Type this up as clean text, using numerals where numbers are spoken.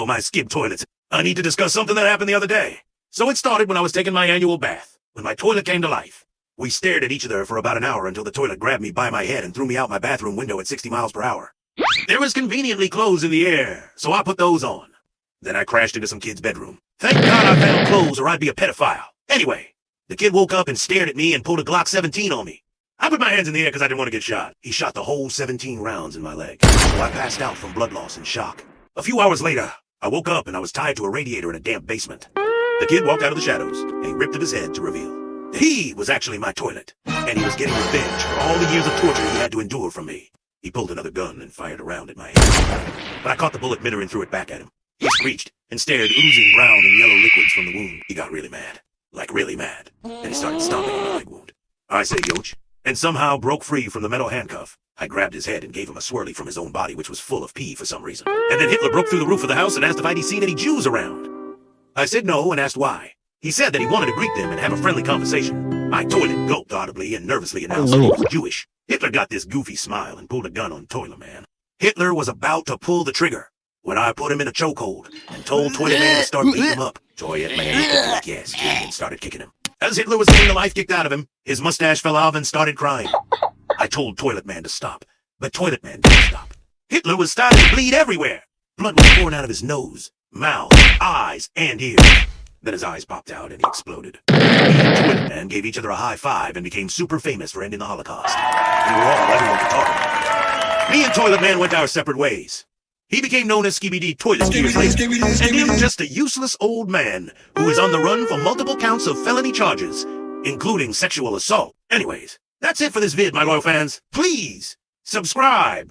my skib toilets. I need to discuss something that happened the other day. So it started when I was taking my annual bath, when my toilet came to life. We stared at each other for about an hour until the toilet grabbed me by my head and threw me out my bathroom window at 60 miles per hour. There was conveniently clothes in the air, so I put those on. Then I crashed into some kid's bedroom. Thank God I found clothes or I'd be a pedophile. Anyway, the kid woke up and stared at me and pulled a Glock 17 on me. I put my hands in the air because I didn't want to get shot. He shot the whole 17 rounds in my leg, so I passed out from blood loss and shock. A few hours later, I woke up and I was tied to a radiator in a damp basement. The kid walked out of the shadows and he ripped at his head to reveal he was actually my toilet, and he was getting revenge for all the years of torture he had to endure from me. He pulled another gun and fired a round at my head, but I caught the bullet mid and threw it back at him. He screeched and stared oozing brown and yellow liquids from the wound. He got really mad, like really mad, and he started stomping on the leg wound. I said yoch, and somehow broke free from the metal handcuff. I grabbed his head and gave him a swirly from his own body, which was full of pee for some reason. And then Hitler broke through the roof of the house and asked if I'd seen any Jews around. I said no and asked why. He said that he wanted to greet them and have a friendly conversation. My toilet gulped audibly and nervously announced he was Jewish. Hitler got this goofy smile and pulled a gun on Toilet Man. Hitler was about to pull the trigger when I put him in a chokehold and told Toilet Man to start beating him up. Toilet Man looked yes, and started kicking him. As Hitler was getting the life kicked out of him, his mustache fell off and started crying. I told Toilet Man to stop, but Toilet Man didn't stop. Hitler was starting to bleed everywhere. Blood was pouring out of his nose, mouth, eyes, and ears. Then his eyes popped out and he exploded. Me and Toilet Man gave each other a high five and became super famous for ending the Holocaust. We were all everyone could talk about. Me and Toilet Man went our separate ways. He became known as Skibidi Toilet years later, and I'm just a useless old man who is on the run for multiple counts of felony charges, including sexual assault. Anyways, that's it for this vid, my loyal fans. Please subscribe.